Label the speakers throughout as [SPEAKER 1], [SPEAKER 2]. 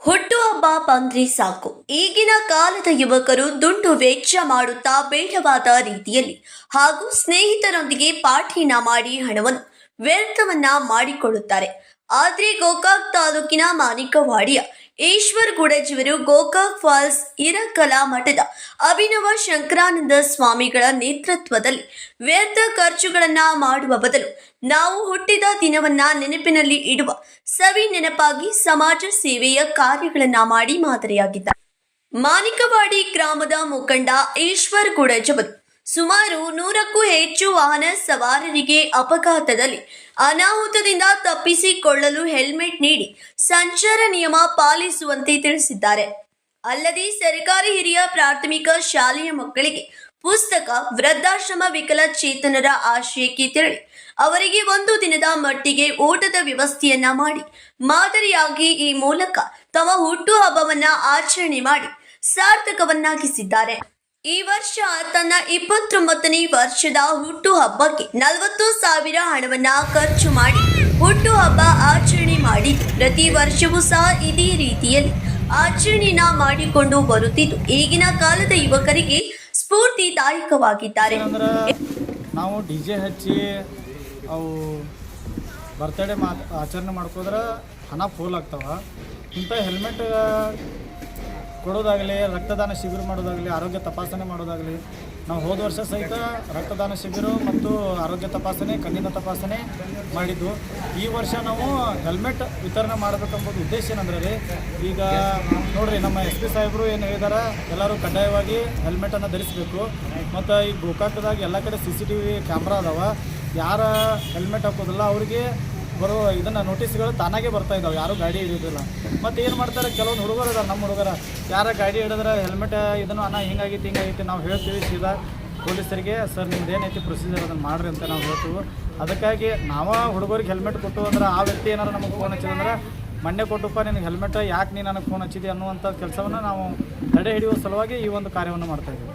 [SPEAKER 1] ಹುಟ್ಟುಹಬ್ಬ ಬಂದ್ರೆ ಸಾಕು. ಈಗಿನ ಕಾಲದ ಯುವಕರು ದುಡ್ಡು ವೆಚ್ಚ ಮಾಡುತ್ತಾ ಬೇಡವಾದ ರೀತಿಯಲ್ಲಿ ಹಾಗೂ ಸ್ನೇಹಿತರೊಂದಿಗೆ ಪಾರ್ಟಿನ ಮಾಡಿ ಹಣವನ್ನು ವ್ಯರ್ಥವನ್ನ ಮಾಡಿಕೊಳ್ಳುತ್ತಾರೆ. ಆದರೆ ಗೋಕಾಕ್ ತಾಲೂಕಿನ ಮಾಣಿಕವಾಡಿಯ ಈಶ್ವರ್ ಗುಡಜಿಯವರು ಗೋಕಾಕ್ ಫಾಲ್ಸ್ ಇರಕಲಾ ಮಠದ ಅಭಿನವ ಶಂಕರಾನಂದ ಸ್ವಾಮಿಗಳ ನೇತೃತ್ವದಲ್ಲಿ ವ್ಯರ್ಥ ಖರ್ಚುಗಳನ್ನ ಮಾಡುವ ಬದಲು ನಾವು ಹುಟ್ಟಿದ ದಿನವನ್ನ ನೆನಪಿನಲ್ಲಿ ಇಡುವ ಸವಿ ನೆನಪಾಗಿ ಸಮಾಜ ಸೇವೆಯ ಕಾರ್ಯಗಳನ್ನ ಮಾಡಿ ಮಾದರಿಯಾಗಿದ್ದಾರೆ. ಮಾಣಿಕವಾಡಿ ಗ್ರಾಮದ ಮುಖಂಡ ಈಶ್ವರ್ ಗುಡಜವರು ಸುಮಾರು 100ಕ್ಕೂ ಹೆಚ್ಚು ವಾಹನ ಸವಾರರಿಗೆ ಅಪಘಾತದಲ್ಲಿ ಅನಾಹುತದಿಂದ ತಪ್ಪಿಸಿಕೊಳ್ಳಲು ಹೆಲ್ಮೆಟ್ ನೀಡಿ ಸಂಚಾರ ನಿಯಮ ಪಾಲಿಸುವಂತೆ ತಿಳಿಸಿದ್ದಾರೆ. ಅಲ್ಲದೆ ಸರ್ಕಾರಿ ಹಿರಿಯ ಪ್ರಾಥಮಿಕ ಶಾಲೆಯ ಮಕ್ಕಳಿಗೆ ಪುಸ್ತಕ, ವೃದ್ಧಾಶ್ರಮ, ವಿಕಲಚೇತನರ ಆಶ್ರಯಕ್ಕೆ ತೆರಳಿ ಅವರಿಗೆ ಒಂದು ದಿನದ ಮಟ್ಟಿಗೆ ಊಟದ ವ್ಯವಸ್ಥೆಯನ್ನ ಮಾಡಿ ಮಾದರಿಯಾಗಿ ಈ ಮೂಲಕ ತಮ್ಮ ಹುಟ್ಟುಹಬ್ಬವನ್ನ ಆಚರಣೆ ಮಾಡಿ ಸಾರ್ಥಕವನ್ನಾಗಿಸಿದ್ದಾರೆ. ಈ ವರ್ಷ ತನ್ನ 29ನೇ ವರ್ಷದ ಹುಟ್ಟುಹಬ್ಬಕ್ಕೆ 40,000 ಹಣವನ್ನ ಖರ್ಚು ಮಾಡಿ ಹುಟ್ಟುಹಬ್ಬ ಆಚರಣೆ ಮಾಡಿ ಪ್ರತಿ ವರ್ಷವೂ ಸಹ ಇದೇ ರೀತಿಯಲ್ಲಿ ಆಚರಣೆನ ಮಾಡಿಕೊಂಡು ಬರುತ್ತಿದ್ದು ಈಗಿನ ಕಾಲದ ಯುವಕರಿಗೆ ಸ್ಫೂರ್ತಿದಾಯಕವಾಗಿದ್ದಾರೆ.
[SPEAKER 2] ನಾವು ಡಿಜೆ ಹಚ್ಚಿ ಅವು ಬರ್ತ್ಡೇ ಆಚರಣೆ ಮಾಡ್ಕೋದ್ರೆ ಹಣ ಫೂಲ್ ಆಗ್ತಾವ. ಇಂಥ ಹೆಲ್ಮೆಟ್ ಕೊಡೋದಾಗಲಿ, ರಕ್ತದಾನ ಶಿಬಿರ ಮಾಡೋದಾಗಲಿ, ಆರೋಗ್ಯ ತಪಾಸಣೆ ಮಾಡೋದಾಗಲಿ, ನಾವು ಹೋದ ವರ್ಷ ಸಹಿತ ರಕ್ತದಾನ ಶಿಬಿರ ಮತ್ತು ಆರೋಗ್ಯ ತಪಾಸಣೆ, ಕಣ್ಣಿನ ತಪಾಸಣೆ ಮಾಡಿದ್ದು. ಈ ವರ್ಷ ನಾವು ಹೆಲ್ಮೆಟ್ ವಿತರಣೆ ಮಾಡಬೇಕೆಂಬುದು ಉದ್ದೇಶ ಏನಂದ್ರೆ ರೀ, ಈಗ ನೋಡಿರಿ ನಮ್ಮ SP ಸಾಹೇಬರು ಏನು ಹೇಳಿದಾರೆ, ಎಲ್ಲರೂ ಕಡ್ಡಾಯವಾಗಿ ಹೆಲ್ಮೆಟನ್ನು ಧರಿಸಬೇಕು. ಮತ್ತು ಈ ಗೋಕಾಕದಾಗ ಎಲ್ಲ ಕಡೆ CCTV ಕ್ಯಾಮ್ರಾ ಅದಾವ. ಯಾರ ಹೆಲ್ಮೆಟ್ ಹಾಕೋದಿಲ್ಲ ಅವರಿಗೆ ಬರೋ ಇದನ್ನು ನೋಟಿಸ್ಗಳು ತಾನಾಗೆ ಬರ್ತಾ ಇದ್ದಾವೆ, ಯಾರೂ ಗಾಡಿ ಹಿಡಿಯೋದಿಲ್ಲ. ಮತ್ತು ಏನು ಮಾಡ್ತಾರೆ, ಕೆಲವೊಂದು ಹುಡುಗರು ಅದಾರೆ, ನಮ್ಮ ಹುಡುಗರ ಯಾರ ಗಾಡಿ ಹಿಡಿದ್ರೆ ಹೆಲ್ಮೆಟ್ ಇದನ್ನು ಅಣ್ಣ ಹಿಂಗಾಗೈತಿ ನಾವು ಹೇಳ್ತೀವಿ ಸೀದಾ ಪೊಲೀಸರಿಗೆ, ಸರ್ ನಿಮ್ದು ಏನೈತಿ ಪ್ರೊಸೀಜರ್ ಅದನ್ನು ಮಾಡಿರಿ ಅಂತ ನಾವು ಹೇಳ್ತೀವಿ. ಅದಕ್ಕಾಗಿ ನಾವು ಹುಡುಗರಿಗೆ ಹೆಲ್ಮೆಟ್ ಕೊಟ್ಟು ಅಂದ್ರೆ ಆ ವ್ಯಕ್ತಿ ಏನಾರು ನಮಗೆ ಫೋನ್ ಹಚ್ಚಿದಂದ್ರೆ ಮೊನ್ನೆ ಕೊಟ್ಟಪ್ಪ ನಿನಗೆ ಹೆಲ್ಮೆಟ್ ಯಾಕೆ ನೀನು ನನಗೆ ಫೋನ್ ಹಚ್ಚಿದೆ ಅನ್ನುವಂಥ ಕೆಲಸವನ್ನು ನಾವು ತಡೆ ಹಿಡಿಯುವ ಸಲುವಾಗಿ ಈ ಒಂದು ಕಾರ್ಯವನ್ನು ಮಾಡ್ತಾಯಿದ್ದೀವಿ.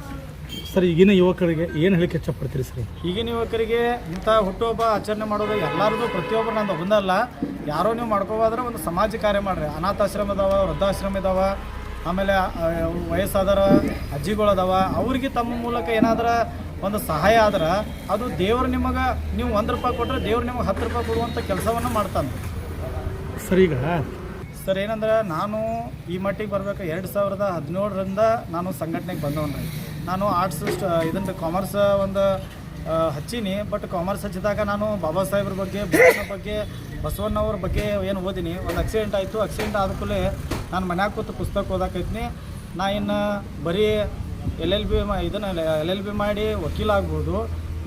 [SPEAKER 3] ಸರ್, ಈಗಿನ ಯುವಕರಿಗೆ ಏನು ಹೇಳಿಕೆ ಇಷ್ಟಪಡ್ತೀರಿ ಸರ್?
[SPEAKER 2] ಈಗಿನ ಯುವಕರಿಗೆ ಇಂಥ ಹುಟ್ಟುಹಬ್ಬ ಆಚರಣೆ ಮಾಡೋದು ಎಲ್ಲರದು ಪ್ರತಿಯೊಬ್ಬರು ನಂದು ಒಂದಲ್ಲ, ಯಾರೋ ನೀವು ಮಾಡ್ಕೋಬೋದ್ರೆ ಒಂದು ಸಮಾಜ ಕಾರ್ಯ ಮಾಡಿರಿ. ಅನಾಥಾಶ್ರಮ ಇದಾವೆ, ವೃದ್ಧಾಶ್ರಮ ಇದಾವೆ, ಆಮೇಲೆ ವಯಸ್ಸಾದರ ಅಜ್ಜಿಗಳು ಅದಾವ. ಅವ್ರಿಗೆ ತಮ್ಮ ಮೂಲಕ ಏನಾದ್ರೆ ಒಂದು ಸಹಾಯ ಆದ್ರೆ ಅದು ದೇವರು ನಿಮಗೆ, ನೀವು 1 ರೂಪಾಯಿ ಕೊಟ್ಟರೆ ದೇವ್ರು ನಿಮಗೆ 10 ರೂಪಾಯಿ ಕೊಡುವಂಥ ಕೆಲಸವನ್ನು ಮಾಡ್ತಾನೆ
[SPEAKER 3] ಸರ್. ಈಗ
[SPEAKER 2] ಸರ್ ಏನಂದ್ರೆ, ನಾನು ಈ ಮಟ್ಟಿಗೆ ಬರಬೇಕು 2017ರಿಂದ ನಾನು ಸಂಘಟನೆಗೆ ಬಂದವನ್ರಿ. ನಾನು ಆರ್ಟ್ಸ್ ಇದನ್ನು ಕಾಮರ್ಸ್ ಒಂದು ಹಚ್ಚೀನಿ. ಬಟ್ ಕಾಮರ್ಸ್ ಹಚ್ಚಿದಾಗ ನಾನು ಬಾಬಾ ಸಾಹೇಬ್ರ ಬಗ್ಗೆ, ಬಸವಣ್ಣವ್ರ ಬಗ್ಗೆ ಏನು ಓದಿನಿ. ಒಂದು ಆಕ್ಸಿಡೆಂಟ್ ಆಯಿತು. ಆಕ್ಸಿಡೆಂಟ್ ಆದ ಕೂಡಲೇ ನಾನು ಮನ್ಯಾಗ ಕೂತು ಪುಸ್ತಕ ಓದಾಕೈತೀನಿ. ನಾ ಇನ್ನು ಬರೀ LLB ಮಾಡಿ ವಕೀಲ ಆಗ್ಬೋದು,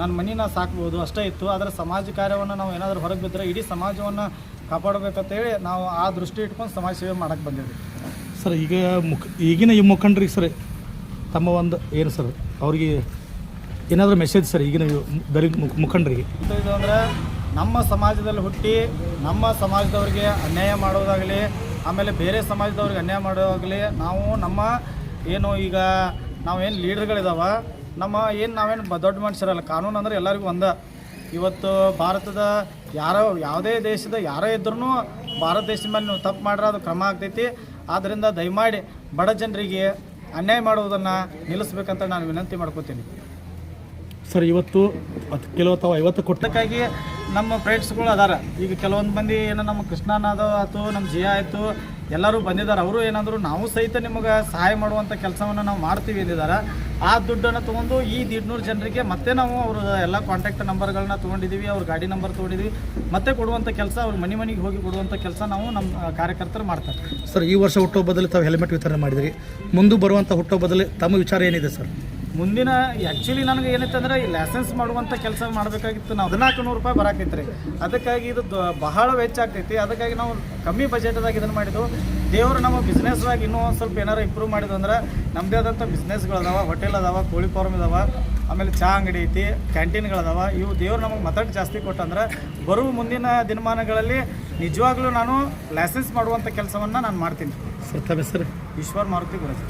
[SPEAKER 2] ನನ್ನ ಮನೇನ ಸಾಕ್ಬೋದು ಅಷ್ಟೇ ಇತ್ತು. ಆದರೆ ಸಮಾಜ ಕಾರ್ಯವನ್ನು ನಾವು ಏನಾದರೂ ಹೊರಗೆ ಬಿದ್ದರೆ ಇಡೀ ಸಮಾಜವನ್ನು ಕಾಪಾಡಬೇಕಂತೇಳಿ ನಾವು ಆ ದೃಷ್ಟಿ ಇಟ್ಕೊಂಡು ಸಮಾಜ ಸೇವೆ ಮಾಡೋಕ್ಕೆ ಬಂದಿದ್ವಿ
[SPEAKER 3] ಸರ್. ಈಗ ಈಗಿನ ಈ ಮುಖಂಡರಿಗೆ ಸರ್ ತಮ್ಮ ಒಂದು ಏನು ಸರ್ ಅವ್ರಿಗೆ ಏನಾದರೂ ಮೆಸೇಜ್ ಸರ್ ಈಗಿನ ಮುಖಂಡರಿಗೆ?
[SPEAKER 2] ಇದು ಅಂದರೆ, ನಮ್ಮ ಸಮಾಜದಲ್ಲಿ ಹುಟ್ಟಿ ನಮ್ಮ ಸಮಾಜದವ್ರಿಗೆ ಅನ್ಯಾಯ ಮಾಡೋದಾಗಲಿ, ಆಮೇಲೆ ಬೇರೆ ಸಮಾಜದವ್ರಿಗೆ ಅನ್ಯಾಯ ಮಾಡೋದಾಗಲಿ, ನಾವು ನಮ್ಮ ಏನು ಈಗ ನಾವೇನು ಲೀಡರ್ಗಳಿದಾವೆ, ನಾವೇನು ದೊಡ್ಡ ಮನುಷ್ಯರಲ್ಲ. ಕಾನೂನು ಅಂದರೆ ಎಲ್ಲರಿಗೂ ಒಂದೇ. ಇವತ್ತು ಭಾರತದ ಯಾವುದೇ ದೇಶದ ಯಾರೇ ಇದ್ರೂ ಭಾರತ ದೇಶದ ಮೇಲೆ ನೀವು ತಪ್ಪು ಮಾಡ್ರೆ ಅದು ಕ್ರಮ ಆಗ್ತೈತಿ. ಆದ್ದರಿಂದ ದಯಮಾಡಿ ಬಡ ಜನರಿಗೆ ಅನ್ಯಾಯ ಮಾಡುವುದನ್ನು ನಿಲ್ಲಿಸ್ಬೇಕಂತ ನಾನು ವಿನಂತಿ ಮಾಡ್ಕೋತೀನಿ
[SPEAKER 3] ಸರ್. ಇವತ್ತು ಕೆಲವು 50
[SPEAKER 2] ಕೊಟ್ಟಕ್ಕಾಗಿ ನಮ್ಮ ಫ್ರೆಂಡ್ಸ್ಗಳು ಅದಾರ. ಈಗ ಕೆಲವೊಂದು ಮಂದಿ ಏನೋ ನಮ್ಮ ಕೃಷ್ಣನಾದ ಆಯಿತು, ನಮ್ಮ ಜಿಯಾ ಆಯಿತು, ಎಲ್ಲರೂ ಬಂದಿದ್ದಾರೆ. ಅವರು ಏನಾದರೂ ನಾವು ಸಹಿತ ನಿಮಗೆ ಸಹಾಯ ಮಾಡುವಂಥ ಕೆಲಸವನ್ನು ನಾವು ಮಾಡ್ತೀವಿ ಎಂದಿದ್ದಾರೆ. ಆ ದುಡ್ಡನ್ನು ತೊಗೊಂಡು ಈ 150 ಜನರಿಗೆ ಮತ್ತೆ ನಾವು ಅವ್ರ ಎಲ್ಲ ಕಾಂಟ್ಯಾಕ್ಟ್ ನಂಬರ್ಗಳನ್ನ ತೊಗೊಂಡಿದ್ದೀವಿ, ಅವ್ರ ಗಾಡಿ ನಂಬರ್ ತೊಗೊಂಡಿದ್ದೀವಿ. ಮತ್ತೆ ಕೊಡುವಂಥ ಕೆಲಸ, ಅವ್ರ ಮನೆಗೆ ಹೋಗಿ ಕೊಡುವಂಥ ಕೆಲಸ ನಾವು ನಮ್ಮ ಕಾರ್ಯಕರ್ತರು ಮಾಡ್ತಾರೆ
[SPEAKER 3] ಸರ್. ಈ ವರ್ಷ ಹುಟ್ಟುಹಬ್ಬದಲ್ಲಿ ತಾವು ಹೆಲ್ಮೆಟ್ ವಿತರಣೆ ಮಾಡಿದಿರಿ. ಮುಂದೆ ಬರುವಂಥ ಹುಟ್ಟುಹಬ್ಬದಲ್ಲಿ ತಮ್ಮ ವಿಚಾರ ಏನಿದೆ ಸರ್?
[SPEAKER 2] ಮುಂದಿನ ಆ್ಯಕ್ಚುಲಿ ನನಗೆ ಏನಿತ್ತು ಅಂದರೆ ಈ ಲೈಸೆನ್ಸ್ ಮಾಡುವಂಥ ಕೆಲಸ ಮಾಡಬೇಕಾಗಿತ್ತು. ನಾವು 1400 ರೂಪಾಯಿ ಬರಾಕೈತೆ ರೀ. ಅದಕ್ಕಾಗಿ ಇದು ಬಹಳ ವೆಚ್ಚ ಆಗ್ತೈತಿ. ಅದಕ್ಕಾಗಿ ನಾವು ಕಮ್ಮಿ ಬಜೆಟ್ದಾಗ ಇದನ್ನು ಮಾಡಿದ್ದು. ದೇವರು ನಮ್ಮ ಬಿಸ್ನೆಸ್ವಾಗಿ ಇನ್ನೂ ಒಂದು ಸ್ವಲ್ಪ ಏನಾರು ಇಂಪ್ರೂವ್ ಮಾಡಿದ್ದು ಅಂದ್ರೆ ನಮ್ಮದೇ ಆದಂಥ ಬಿಸ್ನೆಸ್ಗಳದಾವ, ಹೋಟೆಲ್ ಅದಾವ, ಕೋಳಿ ಫಾರ್ಮ್ ಇದಾವ, ಆಮೇಲೆ ಚಹಾ ಅಂಗಡಿ ಐತಿ, ಕ್ಯಾಂಟೀನ್ಗಳದಾವ. ಇವು ದೇವ್ರು ನಮಗೆ ಮತಟ್ಟು ಜಾಸ್ತಿ ಕೊಟ್ಟಂದ್ರೆ ಬರುವ ಮುಂದಿನ ದಿನಮಾನಗಳಲ್ಲಿ ನಿಜವಾಗ್ಲೂ ನಾನು ಲೈಸೆನ್ಸ್ ಮಾಡುವಂಥ ಕೆಲಸವನ್ನು ನಾನು ಮಾಡ್ತೀನಿ
[SPEAKER 3] ಸರ್. ತಮ್ಮ ಹೆಸರು?
[SPEAKER 2] ಈಶ್ವರ್ ಮಾರುತಿ ಗುರಜಿ.